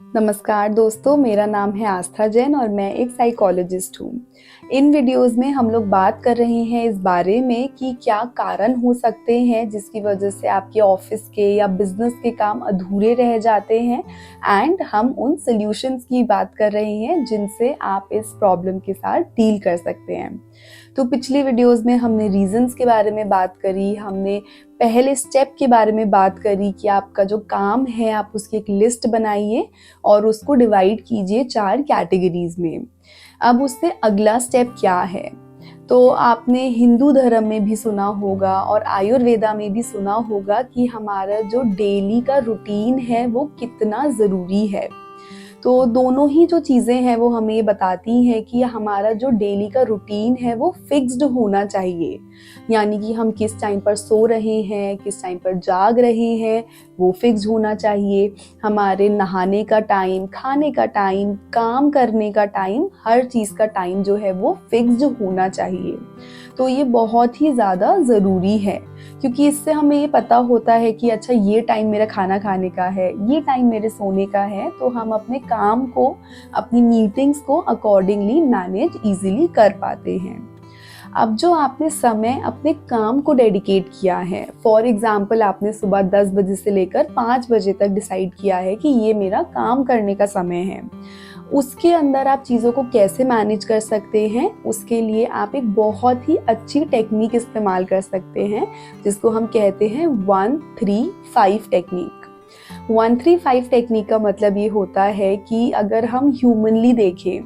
नमस्कार दोस्तों, मेरा नाम है आस्था जैन और मैं एक साइकोलॉजिस्ट हूँ। इन वीडियोस में हम लोग बात कर रहे हैं इस बारे में कि क्या कारण हो सकते हैं जिसकी वजह से आपके ऑफिस के या बिजनेस के काम अधूरे रह जाते हैं एंड हम उन सॉल्यूशंस की बात कर रहे हैं जिनसे आप इस प्रॉब्लम के साथ डील कर सकते हैं। तो पिछली वीडियोस में हमने रीजंस के बारे में बात करी, हमने पहले स्टेप के बारे में बात करी कि आपका जो काम है आप उसकी एक लिस्ट बनाइए और उसको डिवाइड कीजिए 4 कैटेगरीज में। अब उससे अगला स्टेप क्या है? तो आपने हिंदू धर्म में भी सुना होगा और आयुर्वेदा में भी सुना होगा कि हमारा जो डेली का रूटीन है वो कितना ज़रूरी है। तो दोनों ही जो चीज़ें हैं वो हमें बताती हैं कि हमारा जो डेली का रूटीन है वो फिक्स्ड होना चाहिए। यानी कि हम किस टाइम पर सो रहे हैं, किस टाइम पर जाग रहे हैं, वो फिक्स्ड होना चाहिए। हमारे नहाने का टाइम, खाने का टाइम, काम करने का टाइम, हर चीज़ का टाइम जो है वो फिक्स्ड होना चाहिए। तो ये बहुत ही ज़्यादा ज़रूरी है क्योंकि इससे हमें ये पता होता है कि अच्छा ये टाइम मेरा खाना खाने का है, ये टाइम मेरे सोने का है, तो हम अपने काम को, अपनी मीटिंग्स को अकॉर्डिंगली मैनेज इजीली कर पाते हैं। अब जो आपने समय अपने काम को डेडिकेट किया है, फॉर एग्जाम्पल आपने सुबह 10 बजे से लेकर 5 बजे तक डिसाइड किया है कि ये मेरा काम करने का समय है, उसके अंदर आप चीज़ों को कैसे मैनेज कर सकते हैं, उसके लिए आप एक बहुत ही अच्छी टेक्निक इस्तेमाल कर सकते हैं जिसको हम कहते हैं 1-3-5 टेक्निक। 1-3-5 टेक्निक का मतलब ये होता है कि अगर हम ह्यूमनली देखें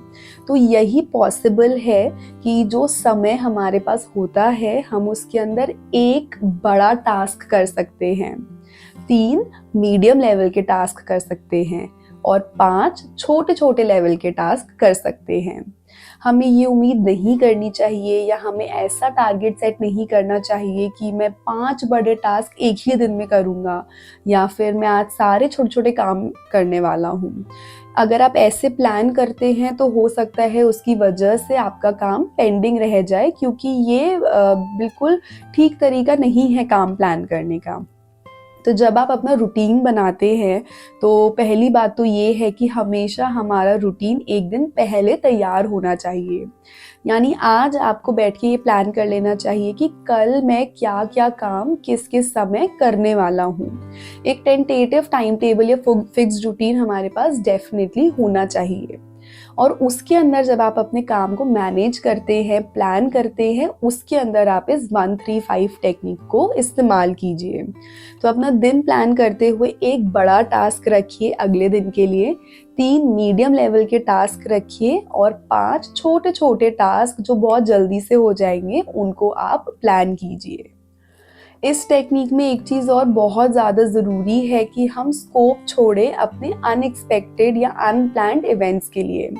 तो यही पॉसिबल है कि जो समय हमारे पास होता है हम उसके अंदर एक बड़ा टास्क कर सकते हैं, 3 मीडियम लेवल के टास्क कर सकते हैं और 5 छोटे छोटे लेवल के टास्क कर सकते हैं। हमें ये उम्मीद नहीं करनी चाहिए या हमें ऐसा टारगेट सेट नहीं करना चाहिए कि मैं 5 बड़े टास्क एक ही दिन में करूँगा या फिर मैं आज सारे छोटे छोटे काम करने वाला हूँ। अगर आप ऐसे प्लान करते हैं तो हो सकता है उसकी वजह से आपका काम पेंडिंग रह जाए, क्योंकि ये बिल्कुल ठीक तरीका नहीं है काम प्लान करने का। तो जब आप अपना रूटीन बनाते हैं तो पहली बात तो ये है कि हमेशा हमारा रूटीन एक दिन पहले तैयार होना चाहिए। यानी आज आपको बैठ के ये प्लान कर लेना चाहिए कि कल मैं क्या क्या काम किस किस समय करने वाला हूँ। एक टेंटेटिव टाइम टेबल या फिक्स्ड रूटीन हमारे पास डेफिनेटली होना चाहिए और उसके अंदर जब आप अपने काम को मैनेज करते हैं, प्लान करते हैं, उसके अंदर आप इस 1-3-5 टेक्निक को इस्तेमाल कीजिए। तो अपना दिन प्लान करते हुए एक बड़ा टास्क रखिए अगले दिन के लिए, 3 मीडियम लेवल के टास्क रखिए और 5 छोटे छोटे टास्क जो बहुत जल्दी से हो जाएंगे उनको आप प्लान कीजिए। इस टेक्निक में एक चीज़ और बहुत ज़्यादा ज़रूरी है कि हम स्कोप छोड़ें अपने अनएक्सपेक्टेड या अनप्लान्ड इवेंट्स के लिए।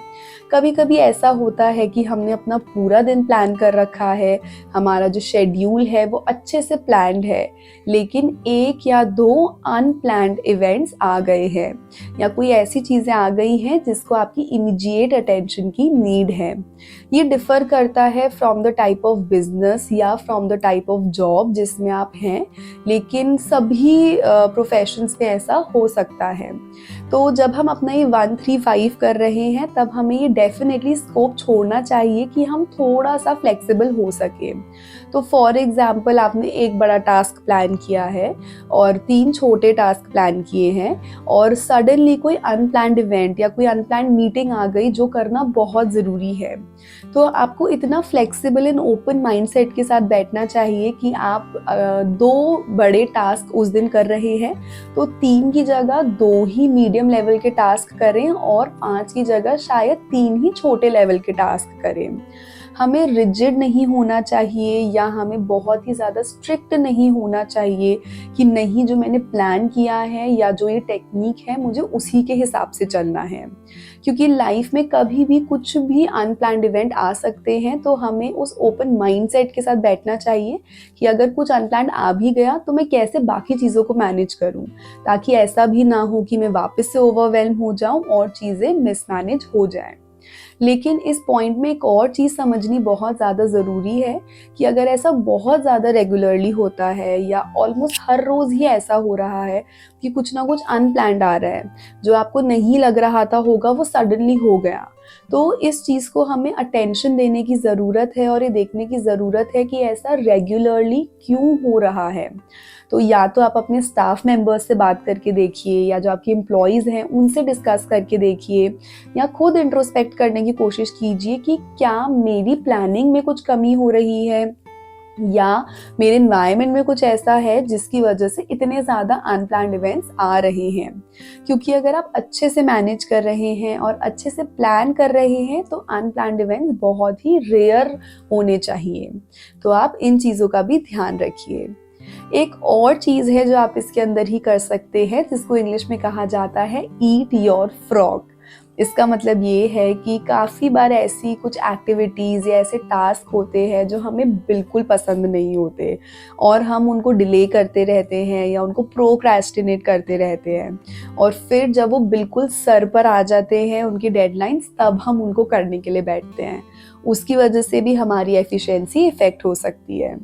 कभी कभी ऐसा होता है कि हमने अपना पूरा दिन प्लान कर रखा है, हमारा जो शेड्यूल है वो अच्छे से प्लान्ड है, लेकिन 1 या 2 अनप्लान्ड इवेंट्स आ गए हैं या कोई ऐसी चीज़ें आ गई हैं जिसको आपकी इमीडिएट अटेंशन की नीड है। ये डिफ़र करता है from the type of business या from the type of job जिसमें आप हैं, लेकिन सभी प्रोफेशंस में ऐसा हो सकता है। तो जब हम अपना ये 1-3-5 कर रहे हैं तब हमें ये डेफिनेटली स्कोप छोड़ना चाहिए कि हम थोड़ा सा फ्लेक्सिबल हो सके। तो फॉर एग्जाम्पल आपने एक बड़ा टास्क प्लान किया है और 3 छोटे टास्क प्लान किए हैं और सडनली कोई अनप्लान्ड इवेंट या कोई अनप्लान्ड मीटिंग आ गई जो करना बहुत ज़रूरी है। तो आपको इतना फ्लेक्सिबल एंड ओपन माइंडसेट के साथ बैठना चाहिए कि आप 2 बड़े टास्क उस दिन कर रहे हैं तो 3 की जगह 2 ही मीडियम लेवल के टास्क करें और 5 की जगह शायद 3 ही छोटे लेवल के टास्क करें। हमें रिजिड नहीं होना चाहिए या हमें बहुत ही ज़्यादा स्ट्रिक्ट नहीं होना चाहिए कि नहीं, जो मैंने प्लान किया है या जो ये टेक्निक है मुझे उसी के हिसाब से चलना है, क्योंकि लाइफ में कभी भी कुछ भी अनप्लान्ड इवेंट आ सकते हैं। तो हमें उस ओपन माइंडसेट के साथ बैठना चाहिए कि अगर कुछ अनप्लान्ड आ भी गया तो मैं कैसे बाकी चीज़ों को मैनेज करूं, ताकि ऐसा भी ना हो कि मैं वापस से ओवरवेल्म हो जाऊं और चीज़ें मिसमैनेज हो जाएं। लेकिन इस पॉइंट में एक और चीज़ समझनी बहुत ज़्यादा ज़रूरी है कि अगर ऐसा बहुत ज़्यादा रेगुलरली होता है या ऑलमोस्ट हर रोज़ ही ऐसा हो रहा है कि कुछ ना कुछ अनप्लैन्ड आ रहा है, जो आपको नहीं लग रहा था होगा वो सडनली हो गया, तो इस चीज़ को हमें अटेंशन देने की ज़रूरत है और ये देखने की ज़रूरत है कि ऐसा रेगुलरली क्यों हो रहा है। तो या तो आप अपने स्टाफ मेंबर्स से बात करके देखिए या जो आपके एम्प्लॉयज़ हैं उनसे डिस्कस करके देखिए या खुद इंट्रोस्पेक्ट करने की कोशिश कीजिए कि क्या मेरी प्लानिंग में कुछ कमी हो रही है या मेरे एनवायरनमेंट में कुछ ऐसा है जिसकी वजह से इतने ज़्यादा अनप्लान्ड इवेंट्स आ रहे हैं। क्योंकि अगर आप अच्छे से मैनेज कर रहे हैं और अच्छे से प्लान कर रहे हैं तो अनप्लान्ड इवेंट्स बहुत ही रेयर होने चाहिए। तो आप इन चीज़ों का भी ध्यान रखिए। एक और चीज़ है जो आप इसके अंदर ही कर सकते हैं, जिसको इंग्लिश में कहा जाता है ईट योर फ्रॉग। इसका मतलब ये है कि काफ़ी बार ऐसी कुछ एक्टिविटीज़ या ऐसे टास्क होते हैं जो हमें बिल्कुल पसंद नहीं होते और हम उनको डिले करते रहते हैं या उनको प्रोक्रेस्टिनेट करते रहते हैं, और फिर जब वो बिल्कुल सर पर आ जाते हैं उनकी डेडलाइंस, तब हम उनको करने के लिए बैठते हैं। उसकी वजह से भी हमारी एफिशिएंसी इफ़ेक्ट हो सकती है।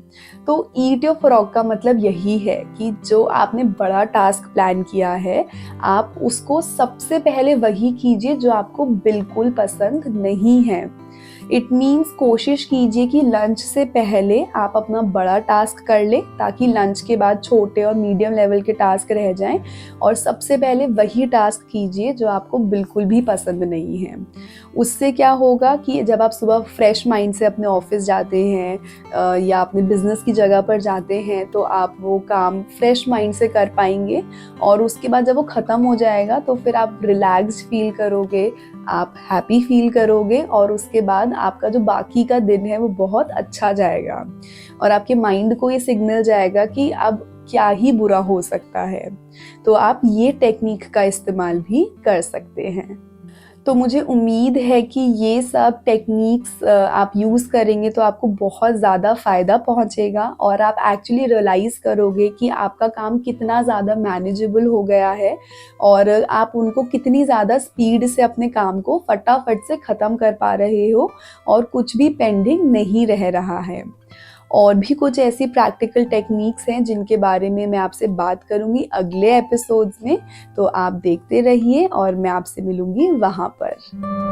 तो ईट योर फ्रॉग का मतलब यही है कि जो आपने बड़ा टास्क प्लान किया है, आप उसको सबसे पहले वही कीजिए जो आपको बिल्कुल पसंद नहीं है। इट मीन्स कोशिश कीजिए कि लंच से पहले आप अपना बड़ा टास्क कर लें ताकि लंच के बाद छोटे और मीडियम लेवल के टास्क रह जाएं, और सबसे पहले वही टास्क कीजिए जो आपको बिल्कुल भी पसंद नहीं है। उससे क्या होगा कि जब आप सुबह फ्रेश माइंड से अपने ऑफिस जाते हैं या अपने बिजनेस की जगह पर जाते हैं तो आप वो काम फ्रेश माइंड से कर पाएंगे, और उसके बाद जब वो ख़त्म हो जाएगा तो फिर आप रिलैक्स्ड फील करोगे, आप हैप्पी फील करोगे, और उसके बाद आपका जो बाकी का दिन है वो बहुत अच्छा जाएगा और आपके माइंड को ये सिग्नल जाएगा कि अब क्या ही बुरा हो सकता है। तो आप ये टेक्निक का इस्तेमाल भी कर सकते हैं। तो मुझे उम्मीद है कि ये सब टेक्निक्स आप यूज़ करेंगे तो आपको बहुत ज़्यादा फ़ायदा पहुँचेगा और आप एक्चुअली रियलाइज़ करोगे कि आपका काम कितना ज़्यादा मैनेजेबल हो गया है और आप उनको कितनी ज़्यादा स्पीड से अपने काम को फटाफट से ख़त्म कर पा रहे हो और कुछ भी पेंडिंग नहीं रह रहा है। और भी कुछ ऐसी प्रैक्टिकल टेक्निक्स हैं जिनके बारे में मैं आपसे बात करूंगी अगले एपिसोड्स में, तो आप देखते रहिए और मैं आपसे मिलूंगी वहाँ पर।